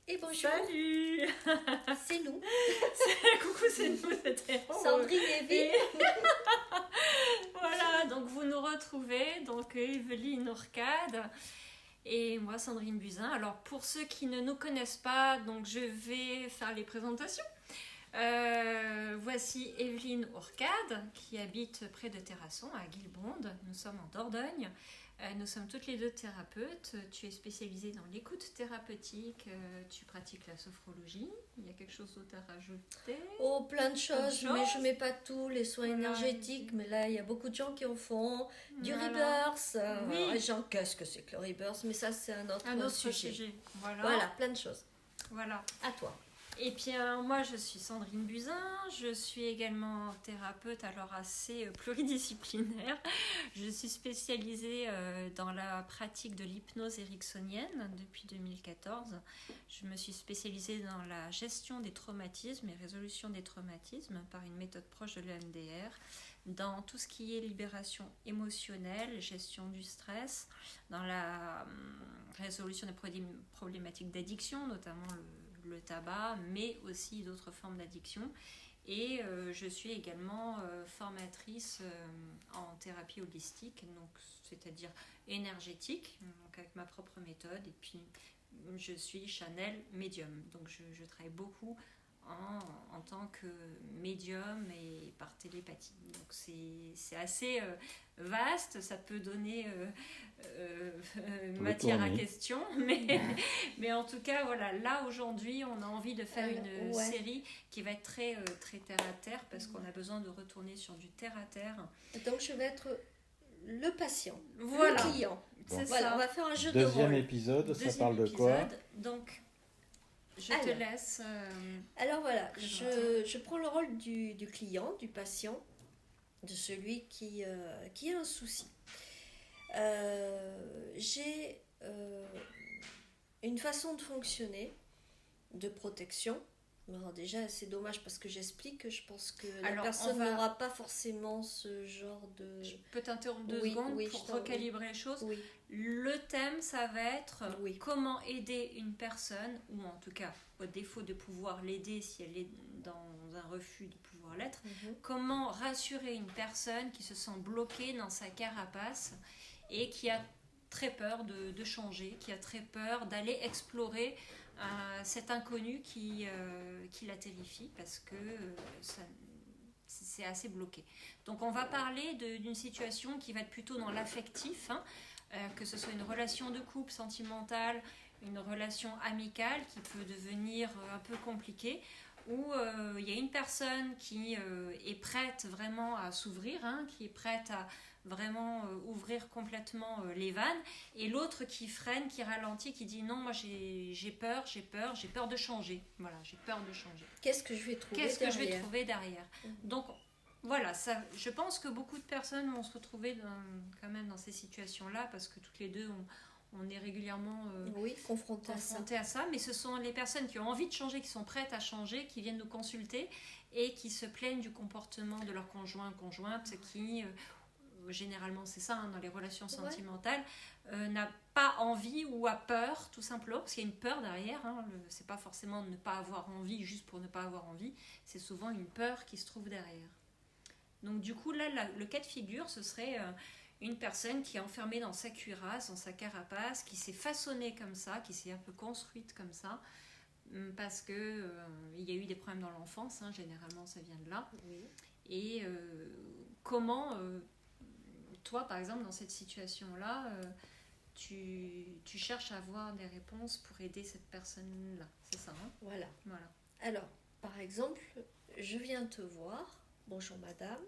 Et bonjour. Salut. C'est nous. Coucou, c'est nous, c'était Sandrine et Evelyne. Voilà, donc vous nous retrouvez, donc Evelyne Orcade et moi Sandrine Buzyn. Alors pour ceux qui ne nous connaissent pas, donc je vais faire les présentations. Voici Evelyne Orcade qui habite près de Terrasson à Guilbonde. Nous sommes en Dordogne. Nous sommes toutes les deux thérapeutes. Tu es spécialisée dans l'écoute thérapeutique. Tu pratiques la sophrologie. Il y a quelque chose d'autre à rajouter? Oh, plein de choses, Plein de mais choses. je mets pas tout, les soins Voilà. énergétiques, mais là, il y a beaucoup de gens qui en font. Du Voilà. rebirth. Oui. Les gens, qu'est-ce que c'est que le rebirth? Mais ça, c'est un autre sujet. Voilà. Voilà, plein de choses. Voilà. À toi. Et puis moi je suis Sandrine Buzyn, je suis également thérapeute, alors assez pluridisciplinaire. Je suis spécialisée dans la pratique de l'hypnose ericksonienne depuis 2014. Je me suis spécialisée dans la gestion des traumatismes et résolution des traumatismes par une méthode proche de l'EMDR, dans tout ce qui est libération émotionnelle, gestion du stress, dans la résolution des problématiques d'addiction, notamment le tabac, mais aussi d'autres formes d'addiction. Et je suis également formatrice en thérapie holistique, donc, c'est-à-dire énergétique, donc avec ma propre méthode. Et puis, je suis channel médium. Donc, je travaille beaucoup en tant que médium et par télépathie. Donc c'est assez vaste, ça peut donner matière à question, mais en tout cas, voilà, là aujourd'hui, on a envie de faire une série qui va être très terre à terre, parce qu'on a besoin de retourner sur du terre à terre. Donc je vais être le patient, voilà. Le client. Bon. Voilà, on va faire un jeu de rôle. Deuxième épisode, ça parle de quoi? Donc, je te laisse. Alors voilà, je prends le rôle du client, du patient, de celui qui a un souci. J'ai une façon de fonctionner, de protection. Alors déjà, c'est dommage parce que j'explique, je pense que la personne n'aura pas forcément ce genre de... Je peux t'interrompre 2 secondes pour recalibrer les choses. Oui. Le thème, ça va être comment aider une personne, ou en tout cas, au défaut de pouvoir l'aider si elle est dans un refus de pouvoir l'être, comment rassurer une personne qui se sent bloquée dans sa carapace et qui a très peur de changer, qui a très peur d'aller explorer cet inconnu qui la terrifie parce que c'est assez bloqué. Donc on va parler d'une situation qui va être plutôt dans l'affectif, que ce soit une relation de couple sentimentale, une relation amicale qui peut devenir un peu compliquée, où il y a une personne qui est prête vraiment à s'ouvrir, qui est prête à vraiment ouvrir complètement les vannes, et l'autre qui freine, qui ralentit, qui dit non, moi j'ai peur de changer. Voilà, j'ai peur de changer. Qu'est-ce que je vais trouver derrière? Donc voilà, ça, je pense que beaucoup de personnes vont se retrouver quand même dans ces situations-là, parce que toutes les deux on est régulièrement confrontés à ça, mais ce sont les personnes qui ont envie de changer, qui sont prêtes à changer, qui viennent nous consulter et qui se plaignent du comportement de leur conjointe, qui généralement c'est ça, dans les relations sentimentales, n'a pas envie ou a peur, tout simplement, parce qu'il y a une peur derrière, c'est pas forcément de ne pas avoir envie juste pour ne pas avoir envie, c'est souvent une peur qui se trouve derrière. Donc du coup là, le cas de figure, ce serait une personne qui est enfermée dans sa cuirasse, dans sa carapace, qui s'est façonnée comme ça, qui s'est un peu construite comme ça, parce que il y a eu des problèmes dans l'enfance, généralement ça vient de là. Oui. Et comment, toi par exemple dans cette situation-là, tu cherches à avoir des réponses pour aider cette personne-là, c'est ça, Voilà. Alors, par exemple, je viens te voir, bonjour madame.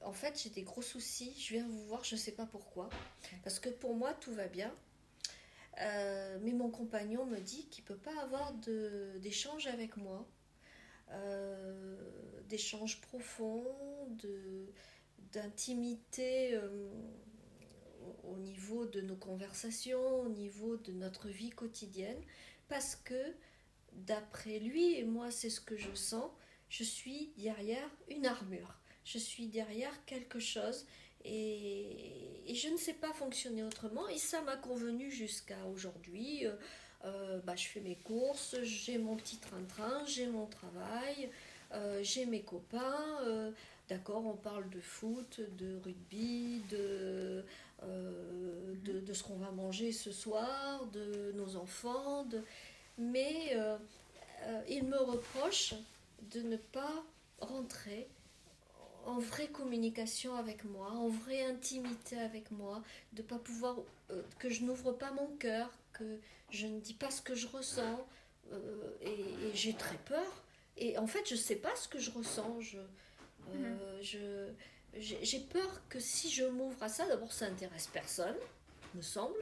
En fait, j'ai des gros soucis. Je viens vous voir, je ne sais pas pourquoi. Parce que pour moi, tout va bien. Mais mon compagnon me dit qu'il ne peut pas avoir d'échange avec moi. D'échange profond, d'intimité au niveau de nos conversations, au niveau de notre vie quotidienne. Parce que, d'après lui, et moi, c'est ce que je sens, je suis derrière une armure, je suis derrière quelque chose et je ne sais pas fonctionner autrement et ça m'a convenu jusqu'à aujourd'hui. je fais mes courses, j'ai mon petit train-train, j'ai mon travail, j'ai mes copains. D'accord, on parle de foot, de rugby, de ce qu'on va manger ce soir, de nos enfants. Mais il me reproche de ne pas rentrer en vraie communication avec moi, en vraie intimité avec moi, de pas pouvoir, que je n'ouvre pas mon cœur, que je ne dis pas ce que je ressens, et j'ai très peur. Et en fait, je sais pas ce que je ressens. J'ai peur que si je m'ouvre à ça, d'abord ça intéresse personne, me semble.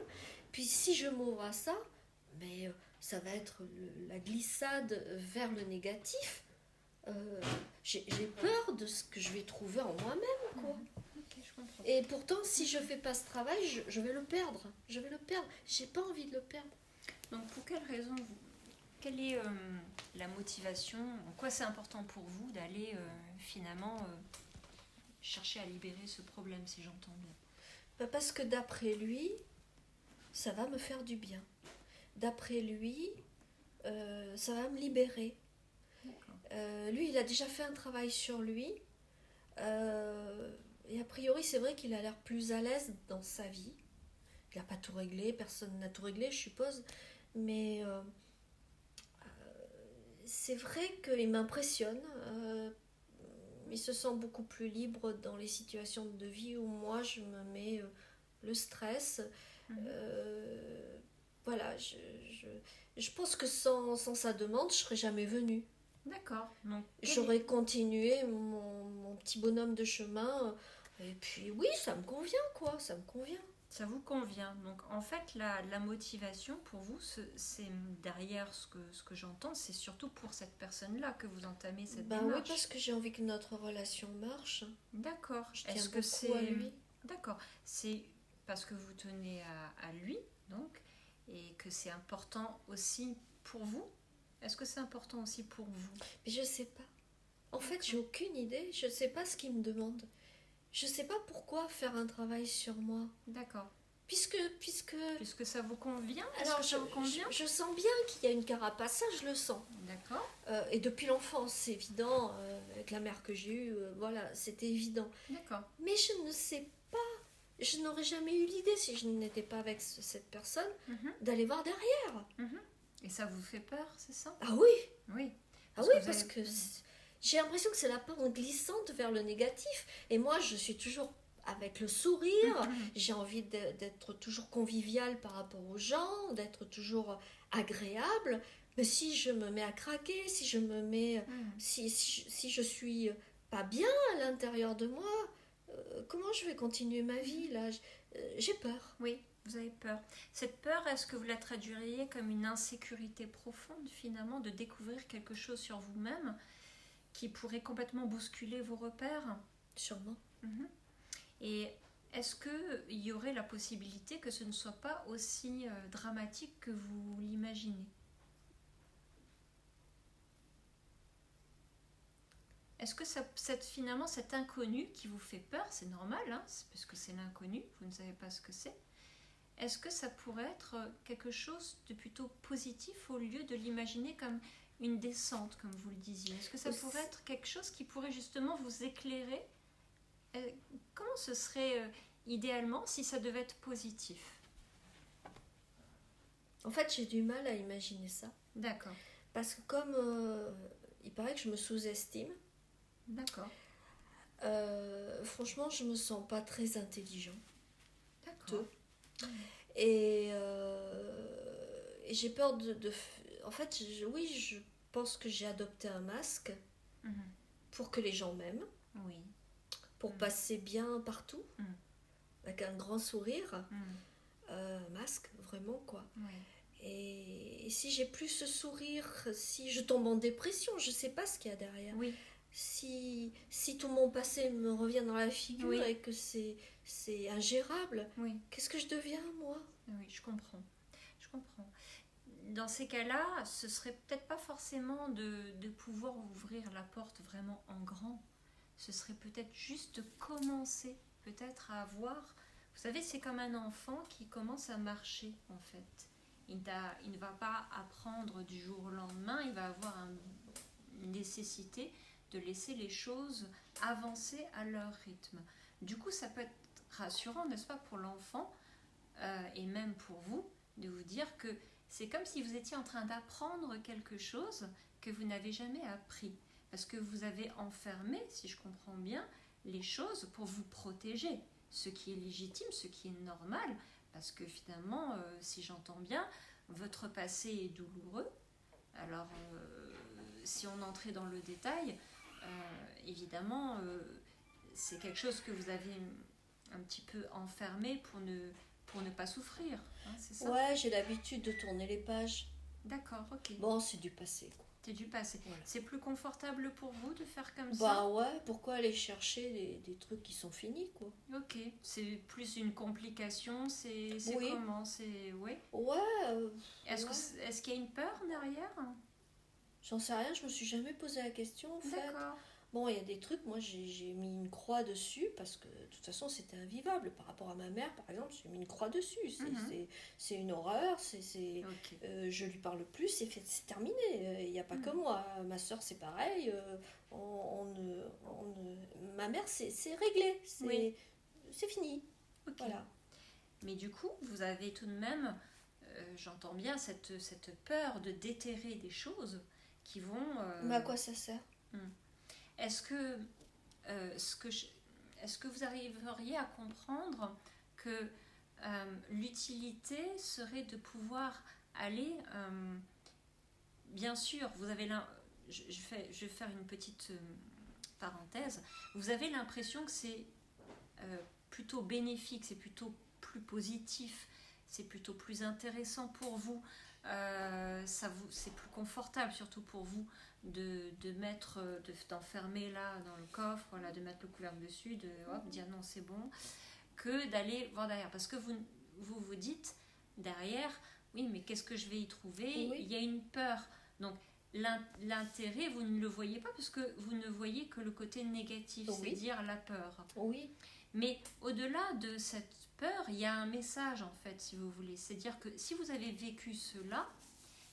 Puis si je m'ouvre à ça, mais ça va être la glissade vers le négatif. J'ai peur de ce que je vais trouver en moi-même, quoi. Okay, je comprends. Et pourtant, si je fais pas ce travail, je vais le perdre. Je vais le perdre. J'ai pas envie de le perdre. Donc, pour quelle raison quelle est la motivation? En quoi c'est important pour vous d'aller finalement chercher à libérer ce problème, si j'entends bien? Parce que d'après lui, ça va me faire du bien. D'après lui, ça va me libérer. Lui, il a déjà fait un travail sur lui. Et a priori, c'est vrai qu'il a l'air plus à l'aise dans sa vie. Il n'a pas tout réglé, personne n'a tout réglé, je suppose. Mais c'est vrai qu'il m'impressionne. Il se sent beaucoup plus libre dans les situations de vie où moi, je me mets le stress. Voilà, je pense que sans sa demande, je ne serais jamais venue. D'accord. Donc, j'aurais continué mon petit bonhomme de chemin. Et puis oui, ça me convient, quoi. Ça me convient. Ça vous convient. Donc en fait, la motivation pour vous, c'est derrière ce que j'entends, c'est surtout pour cette personne-là que vous entamez cette démarche. Oui, parce que j'ai envie que notre relation marche. D'accord. Est-ce que c'est à lui? D'accord. C'est parce que vous tenez à lui, donc, et que c'est important aussi pour vous. Est-ce que c'est important aussi pour vous? Mais je sais pas. En fait, j'ai aucune idée. Je sais pas ce qu'il me demande. Je sais pas pourquoi faire un travail sur moi. D'accord. Puisque ça vous convient? Alors, je sens bien qu'il y a une carapace, ça je le sens. D'accord. Et depuis l'enfance, c'est évident, avec la mère que j'ai eue, voilà, c'était évident. D'accord. Mais je ne sais pas, je n'aurais jamais eu l'idée, si je n'étais pas avec cette personne, d'aller voir derrière. Et ça vous fait peur, c'est ça? Ah oui. Oui. Parce que j'ai l'impression que c'est la pente glissante vers le négatif. Et moi, je suis toujours avec le sourire. J'ai envie d'être toujours conviviale par rapport aux gens, d'être toujours agréable. Mais si je me mets à craquer, si je me mets... si je suis pas bien à l'intérieur de moi, comment je vais continuer ma vie, là? J'ai peur. Oui, vous avez peur. Cette peur, est-ce que vous la traduiriez comme une insécurité profonde, finalement, de découvrir quelque chose sur vous-même qui pourrait complètement bousculer vos repères? Sûrement. Et est-ce qu'il y aurait la possibilité que ce ne soit pas aussi dramatique que vous l'imaginez? Est-ce que finalement cet inconnu qui vous fait peur, c'est normal, hein, parce que c'est l'inconnu, vous ne savez pas ce que c'est, est-ce que ça pourrait être quelque chose de plutôt positif au lieu de l'imaginer comme une descente, comme vous le disiez? Est-ce que ça pourrait être quelque chose qui pourrait justement vous éclairer? Comment ce serait idéalement si ça devait être positif? En fait, j'ai du mal à imaginer ça. D'accord. Parce que comme il paraît que je me sous-estime. D'accord. Franchement, je me sens pas très intelligent. D'accord. Et j'ai peur de... En fait, je pense que j'ai adopté un masque pour que les gens m'aiment. Oui. Pour passer bien partout, avec un grand sourire, masque, vraiment, quoi. Oui. Et si j'ai plus ce sourire, si je tombe en dépression, je sais pas ce qu'il y a derrière. Oui. Si tout mon passé me revient dans la figure et que c'est ingérable, qu'est-ce que je deviens, moi? Oui, je comprends. Dans ces cas-là, ce serait peut-être pas forcément de pouvoir ouvrir la porte vraiment en grand. Ce serait peut-être juste de commencer, peut-être à voir. Vous savez, c'est comme un enfant qui commence à marcher, en fait. Il ne va pas apprendre du jour au lendemain, il va avoir une nécessité de laisser les choses avancer à leur rythme. Du coup, ça peut être rassurant, n'est-ce pas, pour l'enfant et même pour vous, de vous dire que c'est comme si vous étiez en train d'apprendre quelque chose que vous n'avez jamais appris. Parce que vous avez enfermé, si je comprends bien, les choses pour vous protéger. Ce qui est légitime, ce qui est normal. Parce que finalement, si j'entends bien, votre passé est douloureux. Alors, si on entrait dans le détail, évidemment, c'est quelque chose que vous avez un petit peu enfermé pour ne pas souffrir. Hein, c'est ça ? Ouais, j'ai l'habitude de tourner les pages. D'accord, ok. Bon, c'est du passé, quoi. C'est du passé. Voilà. C'est plus confortable pour vous de faire comme ça ? Bah ouais, pourquoi aller chercher des trucs qui sont finis, quoi. Ok, c'est plus une complication, c'est Oui. comment ? C'est ouais. Ouais. Est-ce qu'il y a une peur derrière ? J'en sais rien, je me suis jamais posé la question, en fait. D'accord. Bon, il y a des trucs, moi j'ai mis une croix dessus parce que de toute façon c'était invivable. Par rapport à ma mère, par exemple, j'ai mis une croix dessus. C'est une horreur, Ok. je lui parle plus, c'est terminé. Il n'y a pas que moi. Ma soeur c'est pareil. Ma mère c'est réglé, c'est fini. Ok. Voilà. Mais du coup, vous avez tout de même, j'entends bien, cette peur de déterrer des choses qui vont... Mais à quoi ça sert ? Est-ce que vous arriveriez à comprendre que l'utilité serait de pouvoir aller... bien sûr, vous avez je vais faire une petite parenthèse. Vous avez l'impression que c'est plutôt bénéfique, c'est plutôt plus positif, c'est plutôt plus intéressant pour vous. C'est plus confortable surtout pour vous d'enfermer là dans le coffre, voilà, de mettre le couvercle dessus, de dire non c'est bon, que d'aller voir derrière, parce que vous dites derrière, oui mais qu'est-ce que je vais y trouver ? Il y a une peur, donc l'intérêt vous ne le voyez pas parce que vous ne voyez que le côté négatif, c'est-à-dire la peur. Oui. Mais au-delà de cette peur, il y a un message en fait, si vous voulez. C'est-à-dire que si vous avez vécu cela,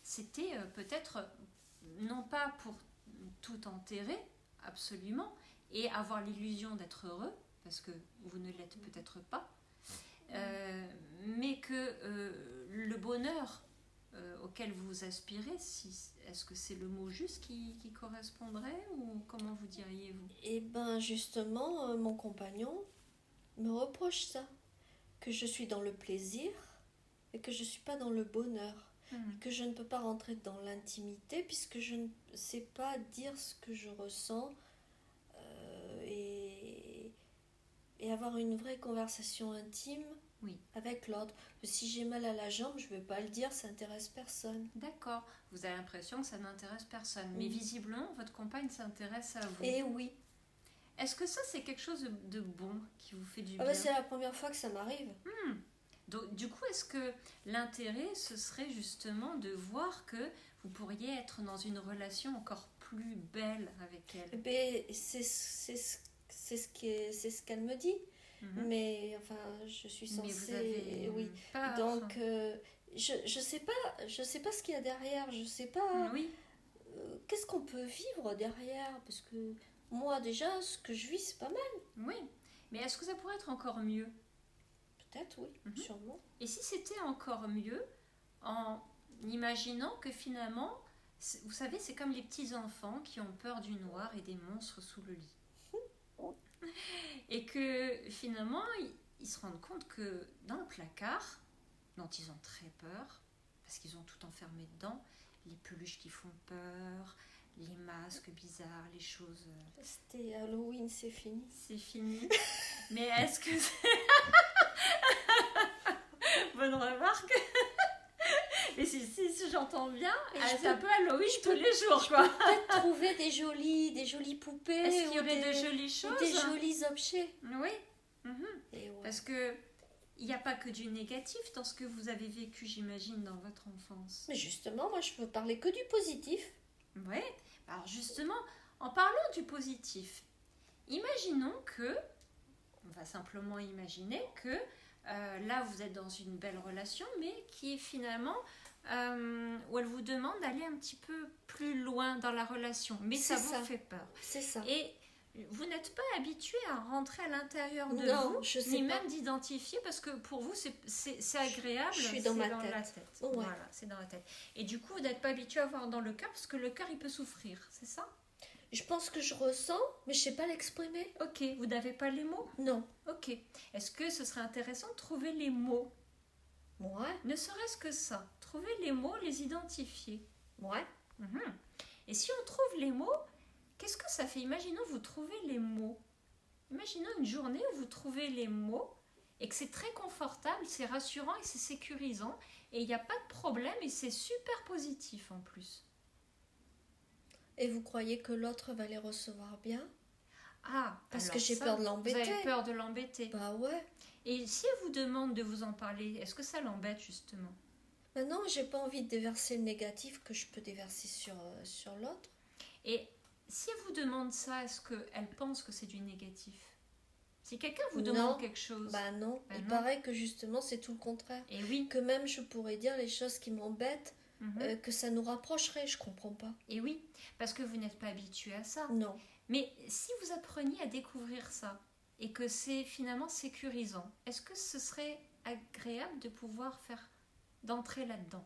c'était peut-être non pas pour tout enterrer, absolument, et avoir l'illusion d'être heureux, parce que vous ne l'êtes peut-être pas, mais que le bonheur auquel vous aspirez, est-ce que c'est le mot juste qui correspondrait, ou comment vous diriez-vous ? Eh bien justement, mon compagnon me reproche ça, que je suis dans le plaisir et que je ne suis pas dans le bonheur, que je ne peux pas rentrer dans l'intimité puisque je ne sais pas dire ce que je ressens et avoir une vraie conversation intime avec l'autre. Si j'ai mal à la jambe, je ne vais pas le dire, ça n'intéresse personne. D'accord, vous avez l'impression que ça n'intéresse personne, mais visiblement votre compagne s'intéresse à vous. Et oui. Est-ce que ça c'est quelque chose de bon qui vous fait du bien ? C'est la première fois que ça m'arrive. Donc, du coup, est-ce que l'intérêt, ce serait justement de voir que vous pourriez être dans une relation encore plus belle avec elle ? C'est ce qu'elle me dit. Mais enfin, je suis censée... Mais vous avez peur. Donc, je sais pas ce qu'il y a derrière. Je sais pas... qu'est-ce qu'on peut vivre derrière ? Parce que moi, déjà, ce que je vis, c'est pas mal. Oui, mais est-ce que ça pourrait être encore mieux ? Peut-être, oui, sûrement. Et si c'était encore mieux, en imaginant que finalement, vous savez, c'est comme les petits-enfants qui ont peur du noir et des monstres sous le lit. Et que finalement, ils se rendent compte que dans le placard, dont ils ont très peur, parce qu'ils ont tout enfermé dedans, les peluches qui font peur, les masques bizarres, les choses... C'était Halloween, c'est fini. C'est fini. Mais est-ce que c'est... Bonne remarque. Mais si j'entends bien, c'est un peu Halloween tous les jours, quoi. Peut-être trouver des jolies poupées. Est-ce qu'il y aurait de jolies choses ? Des jolis objets. Oui. Et ouais. Parce que il n'y a pas que du négatif dans ce que vous avez vécu, j'imagine, dans votre enfance. Mais justement, moi, je veux parler que du positif. Oui. Alors justement, en parlant du positif, imaginons que, on va simplement imaginer que là vous êtes dans une belle relation, mais qui est finalement où elle vous demande d'aller un petit peu plus loin dans la relation, mais ça vous fait peur. C'est ça. Et vous n'êtes pas habitué à rentrer à l'intérieur de non, vous, je sais ni pas. même d'identifier, parce que pour vous c'est agréable. Je suis dans ma tête. La tête. Ouais. Voilà, c'est dans la tête. Et du coup, vous n'êtes pas habitué à voir dans le cœur, parce que le cœur il peut souffrir, c'est ça? Je pense que je ressens, mais je sais pas l'exprimer. Ok, vous n'avez pas les mots? Non. Ok. Est-ce que ce serait intéressant de trouver les mots? Ouais. Ne serait-ce que ça. Trouver les mots, les identifier. Ouais. Et si on trouve les mots, qu'est-ce que ça fait? Imaginons vous trouvez les mots. Imaginons une journée où vous trouvez les mots et que c'est très confortable, c'est rassurant et c'est sécurisant et il n'y a pas de problème et c'est super positif en plus. Et vous croyez que l'autre va les recevoir bien? Ah, parce que j'ai peur de l'embêter. Vous avez peur de l'embêter. Bah ouais. Et si elle vous demande de vous en parler, est-ce que ça l'embête justement? Non, j'ai pas envie de déverser le négatif que je peux déverser sur l'autre. Et si elle vous demande ça, est-ce qu'elle pense que c'est du négatif? Si quelqu'un vous demande quelque chose... Bah non, paraît que justement c'est tout le contraire. Et oui. Que même je pourrais dire les choses qui m'embêtent, que ça nous rapprocherait, je comprends pas. Et oui, parce que vous n'êtes pas habitué à ça. Non. Mais si vous appreniez à découvrir ça, et que c'est finalement sécurisant, est-ce que ce serait agréable de pouvoir d'entrer là-dedans?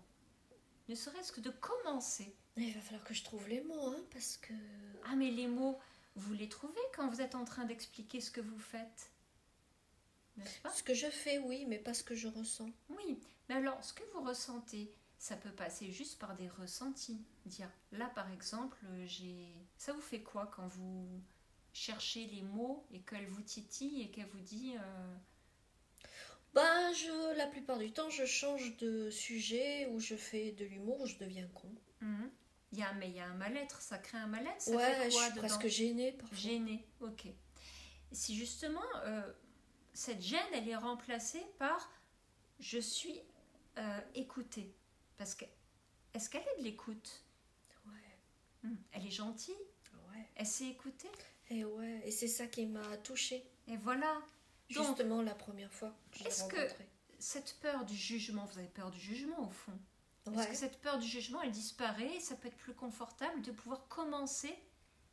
Ne serait-ce que de commencer. Il va falloir que je trouve les mots, parce que... Ah, mais les mots, vous les trouvez quand vous êtes en train d'expliquer ce que vous faites, n'est-ce pas? Ce que je fais, oui, mais pas ce que je ressens. Oui, mais alors, ce que vous ressentez, ça peut passer juste par des ressentis. Dire, là, par exemple, ça vous fait quoi quand vous cherchez les mots et qu'elle vous titille et qu'elle vous dit... la plupart du temps, je change de sujet, ou je fais de l'humour, ou je deviens con. Il y a un mal-être, ça crée un mal-être, ça ouais, fait quoi je suis presque gênée parfois. Gênée, ok. Si justement, cette gêne, elle est remplacée par « je suis écoutée ». Parce que, est-ce qu'elle est de l'écoute? Ouais. Elle est gentille? Ouais. Elle s'est écoutée? Et c'est ça qui m'a touchée. Et voilà. Justement, donc, la première fois que je l'ai rencontrée. Est-ce que cette peur du jugement, vous avez peur du jugement au fond? Ouais. Est-ce que cette peur du jugement, elle disparaît et ça peut être plus confortable de pouvoir commencer,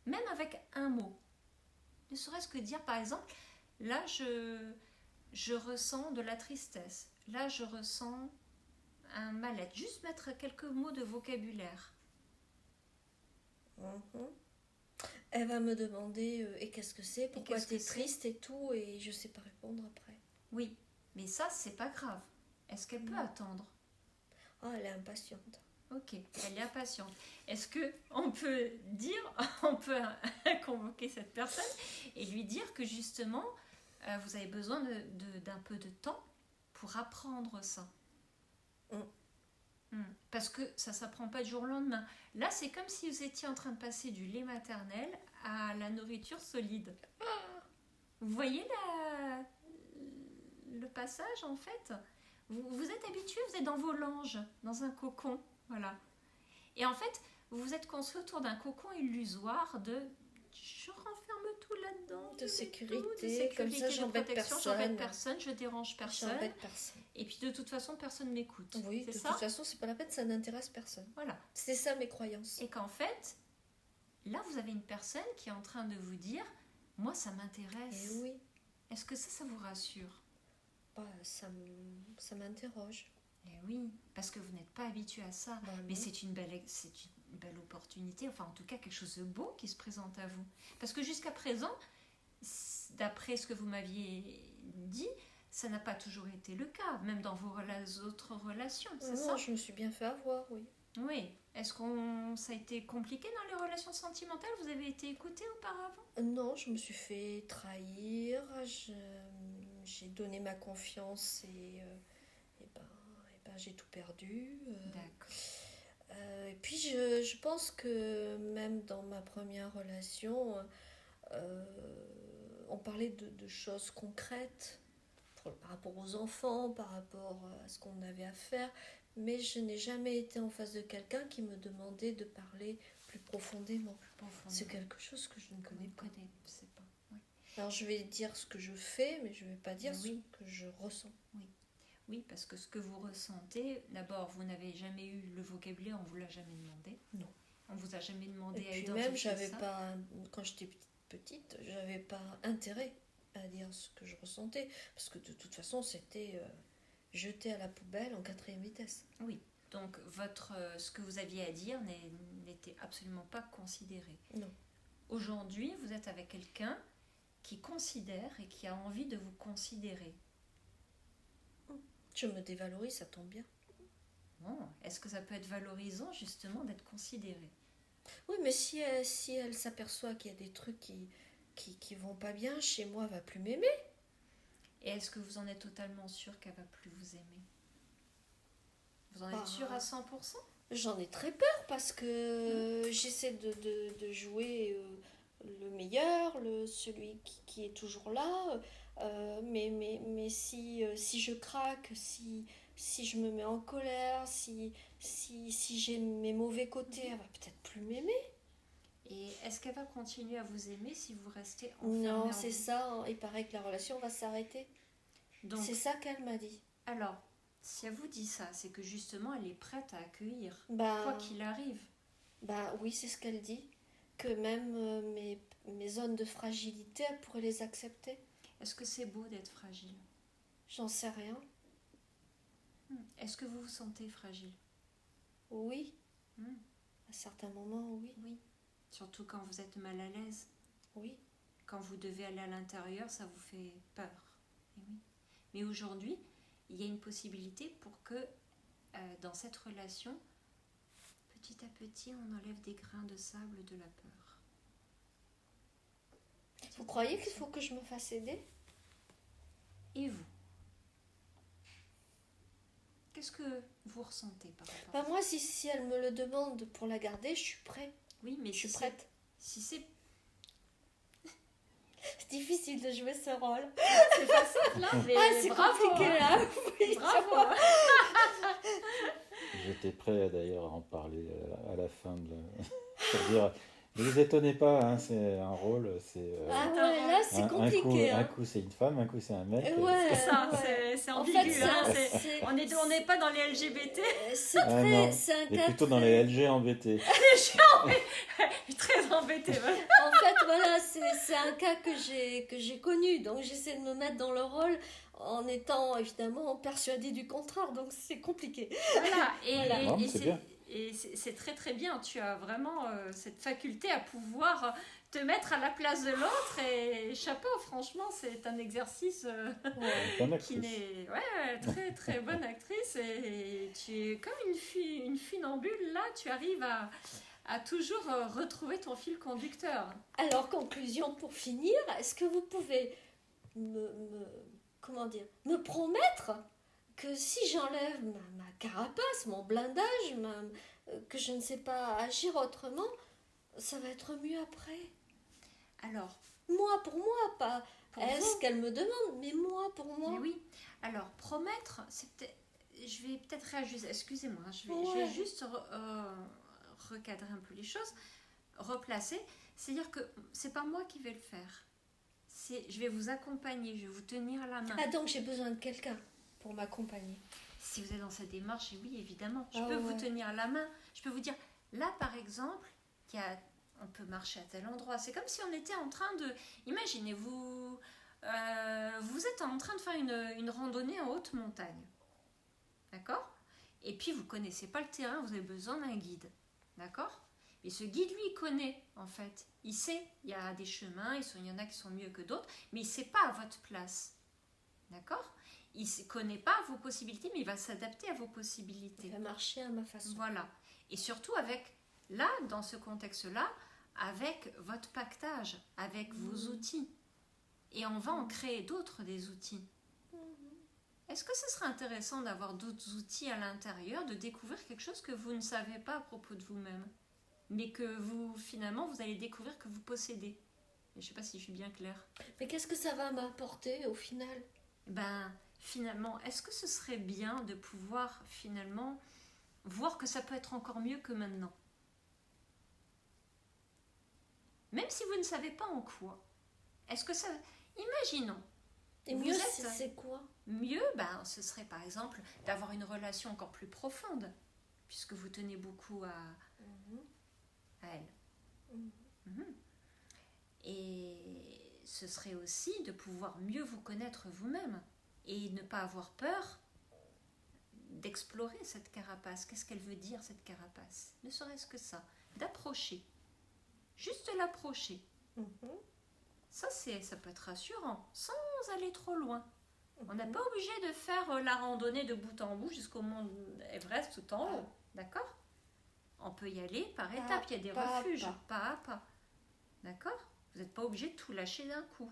même avec un mot? Ne serait-ce que dire, par exemple, là, je ressens de la tristesse. Là, je ressens un mal-être. Juste mettre quelques mots de vocabulaire. Elle va me demander et qu'est-ce que c'est, pourquoi t'es triste et tout, et je sais pas répondre après. Oui, mais ça, c'est pas grave. Est-ce qu'elle peut attendre? Ah, elle est impatiente. Ok, elle est impatiente. Est-ce que on peut convoquer cette personne et lui dire que justement, vous avez besoin d'un peu de temps pour apprendre ça? Parce que ça s'apprend pas du jour au lendemain. Là, c'est comme si vous étiez en train de passer du lait maternel à la nourriture solide. Vous voyez le passage, en fait? Vous êtes habitué, vous êtes dans vos langes, dans un cocon, voilà. Et en fait, vous vous êtes construit autour d'un cocon illusoire je renferme tout là-dedans. De sécurité, comme ça j'embête personne, je dérange personne. Et puis de toute façon, personne m'écoute. Oui, de toute façon, c'est pas la peine, ça n'intéresse personne. Voilà. C'est ça mes croyances. Et qu'en fait, là, vous avez une personne qui est en train de vous dire, moi, ça m'intéresse. Et oui. Est-ce que ça vous rassure? Ça m'interroge. Et oui, parce que vous n'êtes pas habitué à ça. Mais c'est une belle opportunité, enfin en tout cas quelque chose de beau qui se présente à vous. Parce que jusqu'à présent, d'après ce que vous m'aviez dit, ça n'a pas toujours été le cas, même dans vos autres relations, c'est ça? Je me suis bien fait avoir, oui. Oui. Est-ce que ça a été compliqué dans les relations sentimentales? Vous avez été écoutée auparavant? Non, je me suis fait trahir, j'ai donné ma confiance et j'ai tout perdu. D'accord. Et puis je pense que même dans ma première relation, on parlait de choses concrètes par rapport aux enfants, par rapport à ce qu'on avait à faire, mais je n'ai jamais été en face de quelqu'un qui me demandait de parler plus profondément. C'est quelque chose que je ne connais pas. Oui. Alors je vais dire ce que je fais, mais je ne vais pas dire Oui. ce que je ressens. Oui, parce que ce que vous ressentez, d'abord, vous n'avez jamais eu le vocabulaire, on ne vous l'a jamais demandé. Non. On ne vous a jamais demandé Et à puis identifier même, j'avais ça. pas, quand j'étais petite, j'avais pas intérêt à dire ce que je ressentais, parce que de toute façon, c'était jeté à la poubelle en 4e vitesse. Oui, donc ce que vous aviez à dire n'était absolument pas considéré. Non. Aujourd'hui, vous êtes avec quelqu'un qui considère et qui a envie de vous considérer. Je me dévalorise, ça tombe bien. Bon, est-ce que ça peut être valorisant justement d'être considéré? Oui, mais si elle s'aperçoit qu'il y a des trucs qui vont pas bien, chez moi, elle va plus m'aimer. Et est-ce que vous en êtes totalement sûr qu'elle va plus vous aimer? Vous en êtes sûr à 100%? J'en ai très peur parce que j'essaie de jouer le meilleur, celui qui est toujours là. Mais si je craque, si je me mets en colère, si j'ai mes mauvais côtés, elle va peut-être plus m'aimer. Et est-ce qu'elle va continuer à vous aimer si vous restez enfermé Non, en c'est vous? ça. Il paraît que la relation va s'arrêter. Donc, C'est ça qu'elle m'a dit. alors, si elle vous dit ça, c'est que justement elle est prête à accueillir, Bah, quoi qu'il arrive. bah oui, c'est ce qu'elle dit. Que même mes zones de fragilité, elle pourrait les accepter. Est-ce que c'est beau d'être fragile? J'en sais rien. Est-ce que vous vous sentez fragile? Oui. Hmm. À certains moments, oui. Oui. Surtout quand vous êtes mal à l'aise. Oui. Quand vous devez aller à l'intérieur, ça vous fait peur. Et oui. Mais aujourd'hui, il y a une possibilité pour que dans cette relation, petit à petit, on enlève des grains de sable de la peur. Vous croyez qu'il faut que je me fasse aider? Et vous? Qu'est-ce que vous ressentez par rapport à Bah ça? moi, si elle me le demande pour la garder, je suis prête. Oui, mais Je suis si prête. Si c'est C'est difficile de jouer ce rôle. c'est facile là, mais C'est bravo, compliqué hein. là. Oui. Bravo. J'étais prêt d'ailleurs à en parler à la fin pour dire, ne vous étonnez pas, hein, c'est un rôle, c'est Ah ouais, là c'est compliqué. un coup c'est une femme, un coup c'est un mec. Ouais, C'est ça, ouais. c'est En ambigu. fait, hein, c'est- on n'est pas dans les LGBT. c'est Ah non, c'est un mais cas plutôt dans très- les LG embêtés. Je suis très embêtée. Ouais. En fait, voilà, c'est un cas que j'ai connu, donc j'essaie de me mettre dans le rôle en étant évidemment persuadée du contraire, donc c'est compliqué. Voilà, Voilà. Non, mais c'est bien. et c'est très très bien. Tu as vraiment cette faculté à pouvoir te mettre à la place de l'autre et chapeau, franchement, c'est un exercice Bonne qui actrice. n'est... Ouais, très très bonne actrice et tu es comme une funambule, là, tu arrives à toujours retrouver ton fil conducteur. Alors, conclusion pour finir, est-ce que vous pouvez comment dire, me promettre que si j'enlève ma carapace, mon blindage, que je ne sais pas agir autrement, ça va être mieux après? Alors, Moi, pour moi, pas pour est-ce vous, qu'elle me demande, mais moi, pour moi. mais oui. Alors, promettre, c'est peut-être... Je vais peut-être réajuster. Excusez-moi, je vais Ouais. juste recadrer un peu les choses, replacer. C'est-à-dire que c'est pas moi qui vais le faire. Je vais vous accompagner, je vais vous tenir la main. Ah, donc j'ai besoin de quelqu'un pour m'accompagner. Si vous êtes dans cette démarche, et oui, évidemment, je Ah peux ouais. vous tenir la main. Je peux vous dire, là, par exemple, on peut marcher à tel endroit. C'est comme si on était en train de... Imaginez, vous êtes en train de faire une randonnée en haute montagne. D'accord? Et puis, vous ne connaissez pas le terrain, vous avez besoin d'un guide. D'accord? Et ce guide, lui, il connaît, en fait. Il sait, il y a des chemins, il y en a qui sont mieux que d'autres, mais il ne sait pas à votre place. D'accord? Il ne connaît pas vos possibilités, mais il va s'adapter à vos possibilités. Il va marcher à ma façon. Voilà. Et surtout avec, là, dans ce contexte-là, avec votre pactage, avec vos outils. Et on va en créer d'autres, des outils. Est-ce que ce serait intéressant d'avoir d'autres outils à l'intérieur, de découvrir quelque chose que vous ne savez pas à propos de vous-même, mais que vous, finalement, vous allez découvrir que vous possédez? Et je ne sais pas si je suis bien claire. Mais qu'est-ce que ça va m'apporter au final? Ben, finalement, est-ce que ce serait bien de pouvoir, finalement, voir que ça peut être encore mieux que maintenant? Même si vous ne savez pas en quoi. Est-ce que ça... Imaginons. Et Vous mieux, êtes- c'est quoi? Mieux, ben, ce serait par exemple d'avoir une relation encore plus profonde, puisque vous tenez beaucoup Mhm. à elle. Mhm. Mhm. Et ce serait aussi de pouvoir mieux vous connaître vous-même et ne pas avoir peur d'explorer cette carapace. Qu'est-ce qu'elle veut dire, cette carapace? Ne serait-ce que ça, d'approcher. Juste de l'approcher. Mhm. Ça peut être rassurant, sans aller trop loin. On n'est Mhm. pas obligé de faire la randonnée de bout en bout jusqu'au mont Everest tout en haut, d'accord? On peut y aller par Pas- étapes, il y a des pas à refuges, pas. pas à pas. D'accord? Vous n'êtes pas obligé de tout lâcher d'un coup.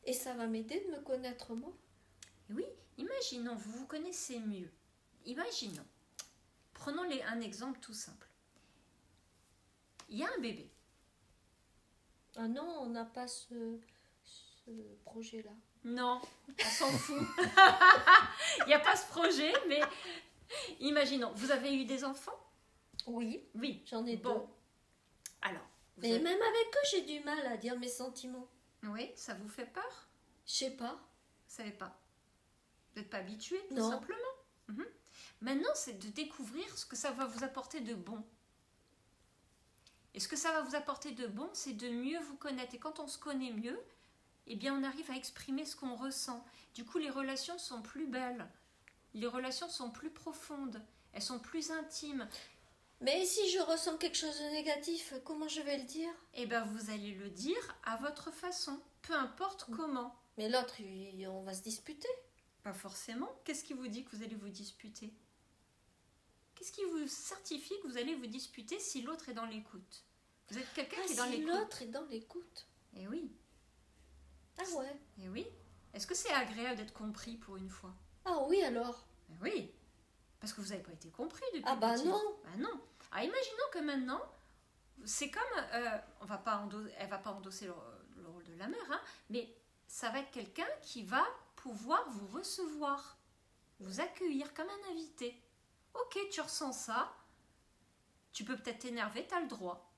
Et ça va m'aider de me connaître moi? Et oui, imaginons, vous vous connaissez mieux. Imaginons, prenons un exemple tout simple. Il y a un bébé. Ah non, on n'a pas ce projet-là. Non, on s'en fout. Il n'y a pas ce projet, mais imaginons, vous avez eu des enfants? Oui, Oui. j'en ai Bon. deux. Alors, vous Mais avez- même avec eux, j'ai du mal à dire mes sentiments. oui, ça vous fait peur? Je sais pas. Vous savez pas. Vous n'êtes pas habitué, tout Non. simplement. Mhm. Maintenant, c'est de découvrir ce que ça va vous apporter de bon. Et ce que ça va vous apporter de bon, c'est de mieux vous connaître. Et quand on se connaît mieux, eh bien, on arrive à exprimer ce qu'on ressent. Du coup, les relations sont plus belles. Les relations sont plus profondes. Elles sont plus intimes. Mais si je ressens quelque chose de négatif, comment je vais le dire? Eh bien, vous allez le dire à votre façon. Peu importe comment. Mais l'autre, on va se disputer. Pas forcément. Qu'est-ce qui vous dit que vous allez vous disputer? Qu'est-ce qui vous certifie que vous allez vous disputer si l'autre est dans l'écoute? Vous êtes quelqu'un Ah, qui est dans si l'écoute. l'autre est dans l'écoute. Eh oui, Ah ouais. eh oui. Est-ce que c'est agréable d'être compris pour une fois? Ah oui alors. Eh oui. Parce que vous n'avez pas été compris depuis Ah bah petit. non. Bah non. Alors imaginons que maintenant, c'est comme... elle va pas endosser le rôle de la mère, hein, mais ça va être quelqu'un qui va pouvoir vous recevoir, vous accueillir comme un invité. Ok, tu ressens ça, tu peux peut-être t'énerver, t'as le droit.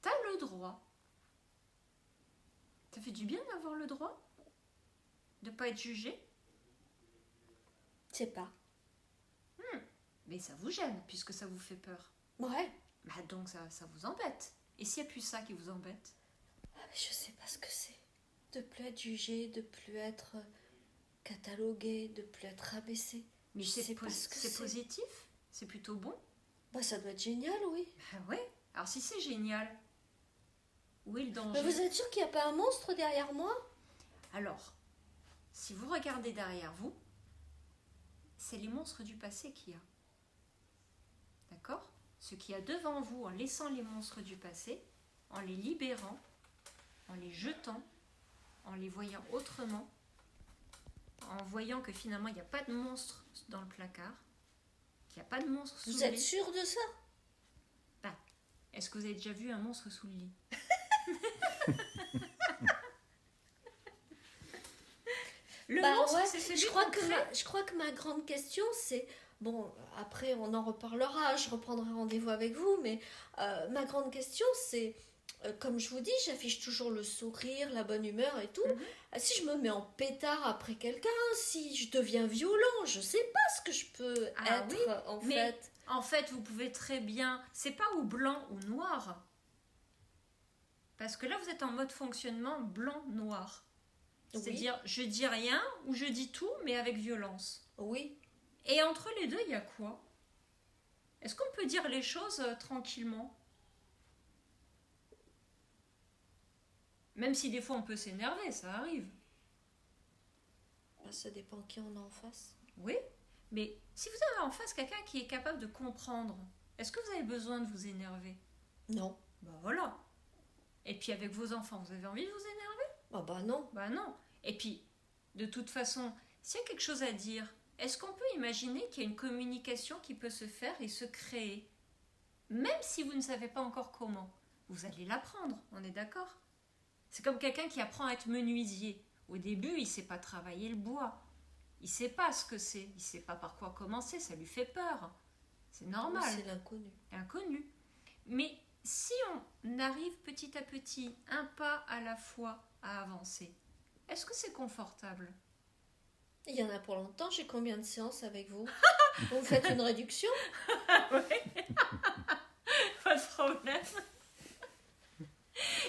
T'as le droit. Ça fait du bien d'avoir le droit de pas être jugé, Je sais pas. mais ça vous gêne puisque ça vous fait peur. Ouais. Bah donc ça vous embête. Et s'il n'y a plus ça qui vous embête? Ah, mais je sais pas ce que c'est. De plus être jugé, de plus être catalogué, de plus être rabaissé. Mais Je sais pas ce que c'est c'est. positif, c'est plutôt bon. Bah ça doit être génial, oui. Ah ouais. Alors si c'est génial, où est le Mais danger? vous êtes sûr qu'il n'y a pas un monstre derrière moi? Alors, si vous regardez derrière vous, c'est les monstres du passé qu'il y a. D'accord? Ce qu'il y a devant vous, en laissant les monstres du passé, en les libérant, en les jetant, en les voyant autrement, en voyant que finalement il n'y a pas de monstre dans le placard, qu'il n'y a pas de monstre sous Vous le êtes lit. sûr de ça? Est-ce que vous avez déjà vu un monstre sous le lit? Le Bah monstre, ouais, c'est celui je crois qu'on que crée. je crois que ma grande question c'est bon, après on en reparlera, je reprendrai rendez-vous avec vous, mais ma grande question c'est comme je vous dis, j'affiche toujours le sourire, la bonne humeur et tout. Mhm. Si je me mets en pétard après quelqu'un, si je deviens violent, je sais pas ce que je peux Ah être oui, en mais fait. en fait, vous pouvez très bien... C'est pas ou blanc ou noir. Parce que là, vous êtes en mode fonctionnement blanc-noir. Oui. C'est-à-dire, je dis rien ou je dis tout, mais avec violence. Oui. Et entre les deux, il y a quoi? Est-ce qu'on peut dire les choses tranquillement? Même si des fois on peut s'énerver, ça arrive. Bah, ça dépend qui on a en face. Oui, mais si vous avez en face quelqu'un qui est capable de comprendre, est-ce que vous avez besoin de vous énerver? Non. Ben voilà. Et puis avec vos enfants, vous avez envie de vous énerver? Ah bah non. Ben non. Et puis, de toute façon, s'il y a quelque chose à dire, est-ce qu'on peut imaginer qu'il y a une communication qui peut se faire et se créer? Même si vous ne savez pas encore comment, vous allez l'apprendre, on est d'accord? C'est comme quelqu'un qui apprend à être menuisier. Au début, il ne sait pas travailler le bois. Il ne sait pas ce que c'est. Il ne sait pas par quoi commencer. Ça lui fait peur. C'est normal. C'est l'inconnu. Inconnu. Mais si on arrive petit à petit, un pas à la fois, à avancer. Est-ce que c'est confortable? Il y en a pour longtemps. J'ai combien de séances avec vous? Vous me faites une réduction? Oui. Pas de problème.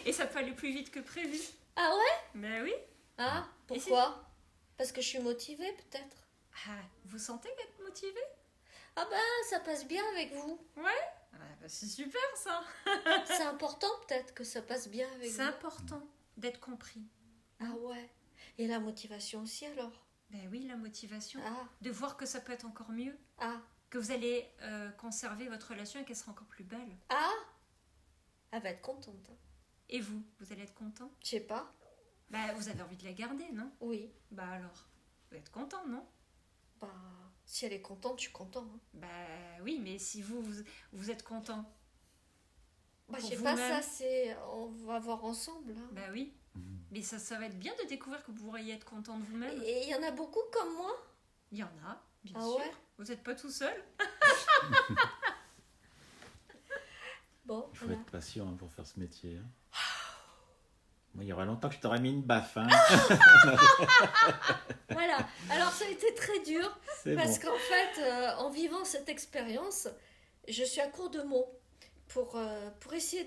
Et ça peut aller plus vite que prévu. Ah ouais? Ben oui. Ah, pourquoi? Parce que je suis motivée, peut-être. Ah, vous sentez d'être motivé? Ah ben, ça passe bien avec vous. Ouais. Ah, bah, c'est super ça. C'est important, peut-être, que ça passe bien avec C'est vous. important d'être compris. Ah ouais. Et la motivation aussi, alors? Ben oui, la motivation. Ah, De voir que ça peut être encore mieux. ah, Que vous allez conserver votre relation et qu'elle sera encore plus belle. ah! Elle va être contente. Hein. Et vous allez être content? Je sais pas. Bah, vous avez envie de la garder, non? Oui. Bah alors, vous êtes content, non? Bah, si elle est contente, je suis content. Hein. Bah oui, mais si vous êtes content. Bah, je Pour sais pas, vous-même. ça, c'est... On va voir ensemble. Hein. Bah oui. Mais ça va être bien de découvrir que vous pourriez être content de vous-même. Et il y en a beaucoup comme moi? Il y en a, bien Ah sûr. ouais? Vous n'êtes pas tout seul. Bon, Il faut voilà. être patient hein, pour faire ce métier. Hein. Moi, il y aura longtemps que je t'aurais mis une baffe. Hein. Voilà. Alors, ça a été très dur. C'est Parce bon. qu'en fait, en vivant cette expérience, je suis à court de mots pour essayer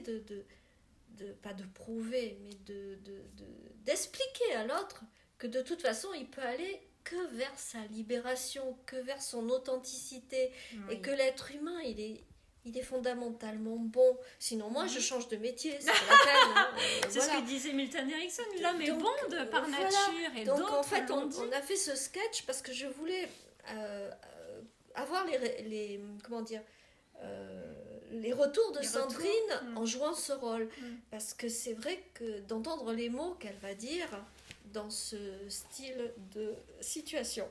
pas de prouver, mais d'expliquer à l'autre que de toute façon, il peut aller que vers sa libération, que vers son authenticité, et que l'être humain, il est fondamentalement bon. Sinon, moi, je change de métier, c'est pas la peine. Hein. C'est Voilà. ce que disait Milton Erickson. L'homme est Donc, bon par voilà. nature et Donc d'autres en fait, l'ont dit. on a fait ce sketch parce que je voulais avoir comment dire, les retours de Les Sandrine retours. en jouant ce rôle. Mm. Parce que c'est vrai que d'entendre les mots qu'elle va dire dans ce style de situation.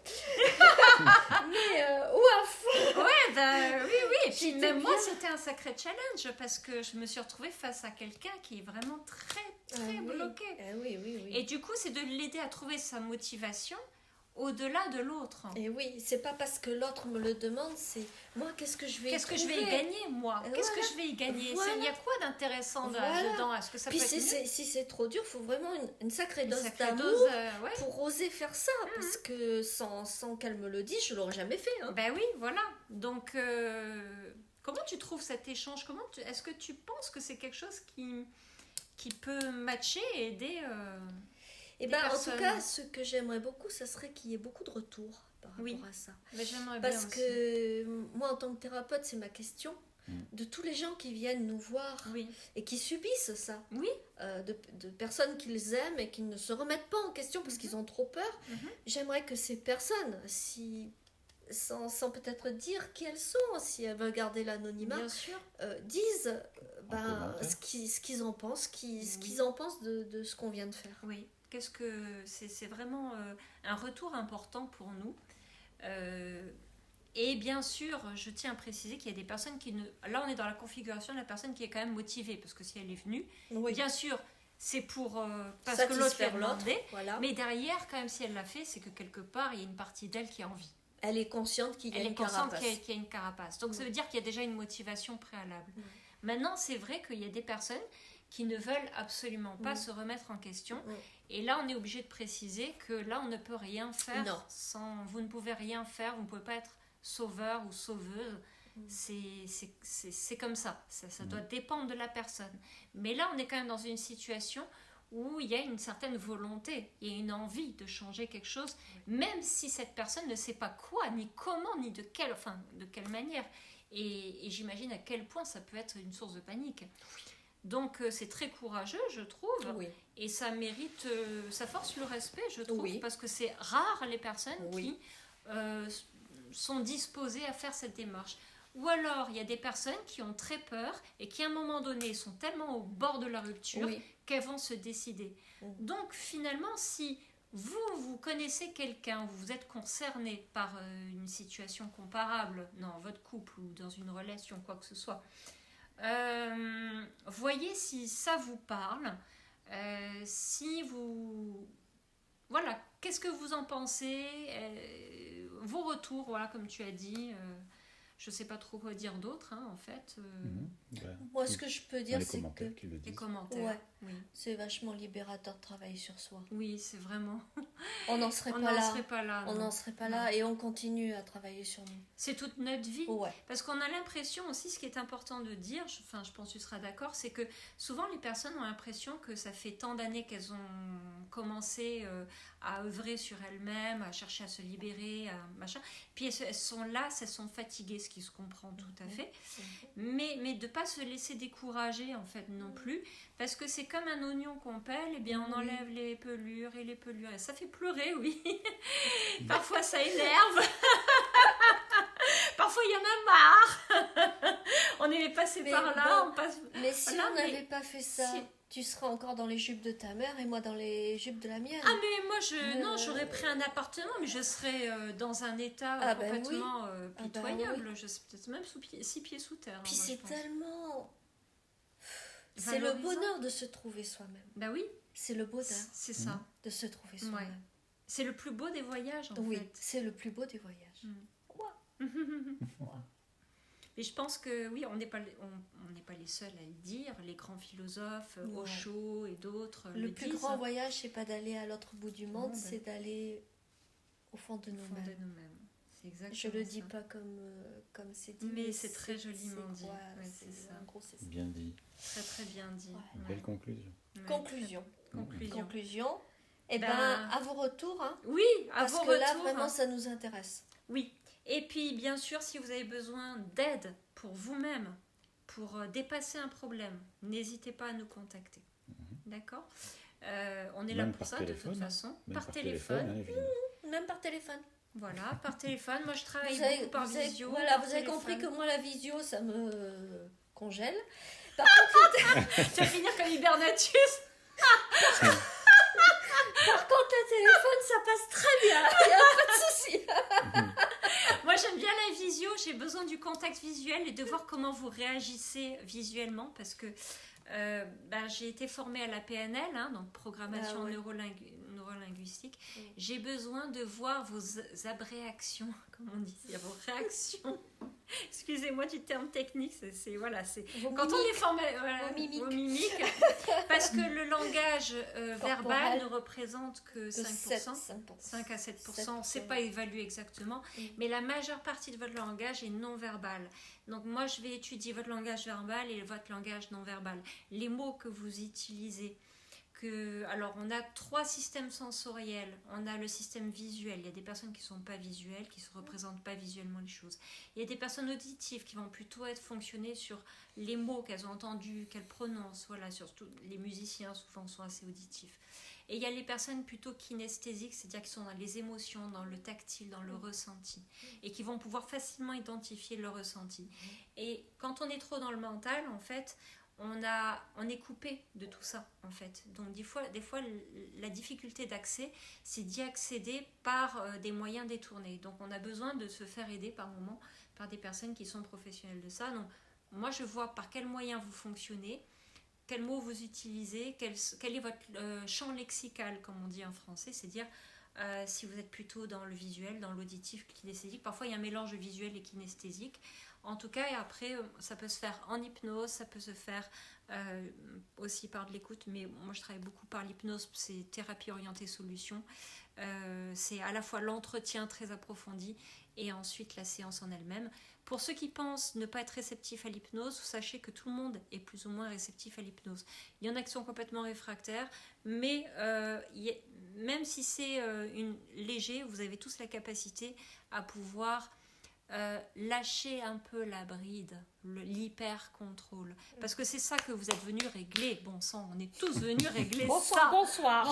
Mais ouaf. Ouais, bah, oui. Et puis J'étais même moi, bien. c'était un sacré challenge parce que je me suis retrouvée face à quelqu'un qui est vraiment très Ah oui. bloqué. Ah oui, oui, oui. Et du coup, c'est de l'aider à trouver sa motivation au-delà de l'autre. Et oui, c'est pas parce que l'autre me le demande, c'est moi, qu'est-ce que je vais y Qu'est-ce que je vais y trouver. gagner, moi? Et Qu'est-ce que voilà. je vais y gagner? Voilà. Il y a quoi d'intéressant Voilà. dedans? Est-ce que ça Puis peut être mieux? si c'est trop dur, il faut vraiment une sacrée Une dose sacrée d'amour dose, ouais. pour oser faire ça. Parce que sans qu'elle me le dise, je l'aurais jamais fait. Hein. Ben oui, voilà. Donc, comment tu trouves cet échange? Est-ce que tu penses que c'est quelque chose qui peut matcher et aider Et des ben, en personnes? tout cas, ce que j'aimerais beaucoup, ça serait qu'il y ait beaucoup de retours par rapport Oui. à ça. Ben, j'aimerais bien Parce aussi. que moi, en tant que thérapeute, c'est ma question. Mm. De tous les gens qui viennent nous voir Oui, et qui subissent ça, oui. de personnes qu'ils aiment et qui ne se remettent pas en question parce qu'ils ont trop peur, Mhm. j'aimerais que ces personnes, sans peut-être dire qui elles sont, si elles veulent garder l'anonymat, Bien sûr. disent commentaire. ce qu'ils en pensent, ce Oui. qu'ils en pensent de ce qu'on vient de faire. Oui. C'est vraiment un retour important pour nous. Et bien sûr, je tiens à préciser qu'il y a des personnes qui ne... Là, on est dans la configuration de la personne qui est quand même motivée, parce que si elle est venue, Oui. bien sûr, c'est pour... parce que l'autre l'a Satisfaire l'autre, demandé. voilà. Mais derrière, quand même, si elle l'a fait, c'est que quelque part, il y a une partie d'elle qui a envie. Elle est consciente qu'il y a Elle est une consciente carapace. qu'il y a une carapace. Donc, ça veut dire qu'il y a déjà une motivation préalable. Mm. Maintenant, c'est vrai qu'il y a des personnes qui ne veulent absolument pas se remettre en question. Mm. Et là, on est obligé de préciser que là, on ne peut rien faire Non. sans... Vous ne pouvez rien faire, vous ne pouvez pas être sauveur ou sauveuse. C'est comme ça. Ça doit dépendre de la personne. Mais là, on est quand même dans une situation où il y a une certaine volonté, il y a une envie de changer quelque chose, même si cette personne ne sait pas quoi, ni comment, ni de quelle manière. Et j'imagine à quel point ça peut être une source de panique. Donc c'est très courageux, je trouve, Oui. et ça mérite, ça force le respect, je trouve, Oui. parce que c'est rare les personnes Oui. qui sont disposées à faire cette démarche. Ou alors, il y a des personnes qui ont très peur et qui, à un moment donné, sont tellement au bord de la rupture Oui. qu'elles vont se décider. Donc, finalement, si vous connaissez quelqu'un, vous êtes concerné par une situation comparable dans votre couple ou dans une relation, quoi que ce soit, voyez si ça vous parle, si vous... Voilà, qu'est-ce que vous en pensez, vos retours, voilà, comme tu as dit... Je sais pas trop quoi dire d'autre, hein, en fait. Moi, ce que je peux dire, c'est que Les commentaires. Ouais. Oui. C'est vachement libérateur de travailler sur soi. Oui, c'est vraiment. On n'en serait On pas n'en là. serait pas là. On non. n'en serait pas là et on continue à travailler sur nous. C'est toute notre vie. Ouais. Parce qu'on a l'impression aussi, ce qui est important de dire, je pense que tu seras d'accord, c'est que souvent les personnes ont l'impression que ça fait tant d'années qu'elles ont commencé à œuvrer sur elles-mêmes, à chercher à se libérer, machin. Puis elles sont là, elles sont fatiguées, ce qui se comprend tout à fait. Mais de ne pas se laisser décourager en fait non plus, parce que c'est comme un oignon qu'on pèle, et bien on enlève les pelures et les pelures. Et ça fait pleurer, oui. Parfois ça énerve. Parfois il y en a marre. On est passé par là. Bon, mais si on n'avait pas fait ça, tu seras encore dans les jupes de ta mère et moi dans les jupes de la mienne. Ah mais moi non, j'aurais pris un appartement, mais je serais dans un état complètement pitoyable. Oui. Je serais peut-être même 6 pieds sous terre. Puis moi, c'est tellement... C'est le bonheur de se trouver soi-même. Bah oui. C'est le bonheur. C'est ça. De se trouver soi-même. Ouais. C'est le plus beau des voyages en fait. Oui, c'est le plus beau des voyages. Mais je pense que oui, on n'est pas les seuls à le dire. Les grands philosophes, Osho et d'autres le plus disent. grand voyage, c'est pas d'aller à l'autre bout du monde, c'est d'aller au fond de nous-mêmes. C'est exactement Je le dis ça. pas comme c'est dit. Mais c'est très joliment dit. Ouais, c'est ça. En gros, c'est ça. Bien dit. Très très bien dit. Une belle conclusion. Conclusion. Et ben à vos retours. Hein, oui, à vos retours. Parce que là, vraiment, ça nous intéresse. Oui. Et puis, bien sûr, si vous avez besoin d'aide pour vous-même, pour dépasser un problème, n'hésitez pas à nous contacter. D'accord on est là pour ça, de toute façon. Par téléphone. Même par téléphone. Voilà, par téléphone. Moi, je travaille beaucoup par visio. Voilà, vous avez compris que moi, la visio, ça me congèle. Par contre, tu vas finir comme Hibernatus. Par contre, le téléphone, ça passe très bien. Il n'y a pas de souci. Moi, j'aime bien la visio. J'ai besoin du contact visuel et de voir comment vous réagissez visuellement, parce que j'ai été formée à la PNL, hein, donc programmation neurolinguistique. J'ai besoin de voir vos abréactions, comme on dit, vos réactions. Excusez-moi du terme technique, c'est quand on est formé, vos mimiques, parce que le langage verbal ne représente que 5%, 5 à 7%, c'est pas évalué exactement, mais la majeure partie de votre langage est non verbal. Donc moi, je vais étudier votre langage verbal et votre langage non verbal. Les mots que vous utilisez. Alors, on a 3 systèmes sensoriels. On a le système visuel. Il y a des personnes qui ne sont pas visuelles, qui ne se représentent pas visuellement les choses. Il y a des personnes auditives qui vont plutôt fonctionner sur les mots qu'elles ont entendus, qu'elles prononcent. Voilà, surtout les musiciens souvent sont assez auditifs. Et il y a les personnes plutôt kinesthésiques, c'est-à-dire qui sont dans les émotions, dans le tactile, dans le ressenti, et qui vont pouvoir facilement identifier le ressenti. Et quand on est trop dans le mental, en fait, on est coupé de tout ça, en fait. Donc des fois la difficulté d'accès, c'est d'y accéder par des moyens détournés. Donc on a besoin de se faire aider par moment par des personnes qui sont professionnelles de ça. Donc moi, je vois par quels moyens vous fonctionnez, quels mots vous utilisez, quel est votre champ lexical, comme on dit en français, c'est-à-dire si vous êtes plutôt dans le visuel, dans l'auditif, kinesthésique. Parfois, il y a un mélange visuel et kinesthésique. En tout cas, et après, ça peut se faire en hypnose, ça peut se faire aussi par de l'écoute, mais moi, je travaille beaucoup par l'hypnose, c'est thérapie orientée solution. C'est à la fois l'entretien très approfondi et ensuite la séance en elle-même. Pour ceux qui pensent ne pas être réceptifs à l'hypnose, sachez que tout le monde est plus ou moins réceptif à l'hypnose. Il y en a qui sont complètement réfractaires, mais même si c'est léger, vous avez tous la capacité à pouvoir lâcher un peu la bride, l'hyper-contrôle. Parce que c'est ça que vous êtes venus régler. Bon sang, on est tous venus régler ça. Bonsoir.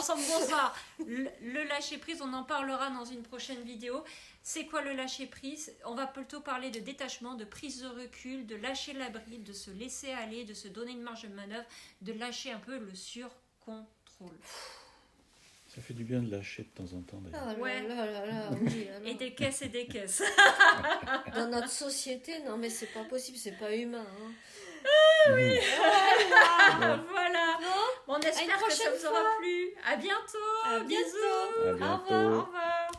Le lâcher-prise, on en parlera dans une prochaine vidéo. C'est quoi le lâcher-prise ? On va plutôt parler de détachement, de prise de recul, de lâcher la bride, de se laisser aller, de se donner une marge de manœuvre, de lâcher un peu le surcontrôle. Ça fait du bien de lâcher de temps en temps d'ailleurs. Oui, et des caisses et des caisses. Dans notre société, non mais c'est pas possible, c'est pas humain. Hein. Oui. Voilà. Bon, on espère que ça vous aura plu. À bientôt. À bientôt. Bisous. À bientôt. Au revoir.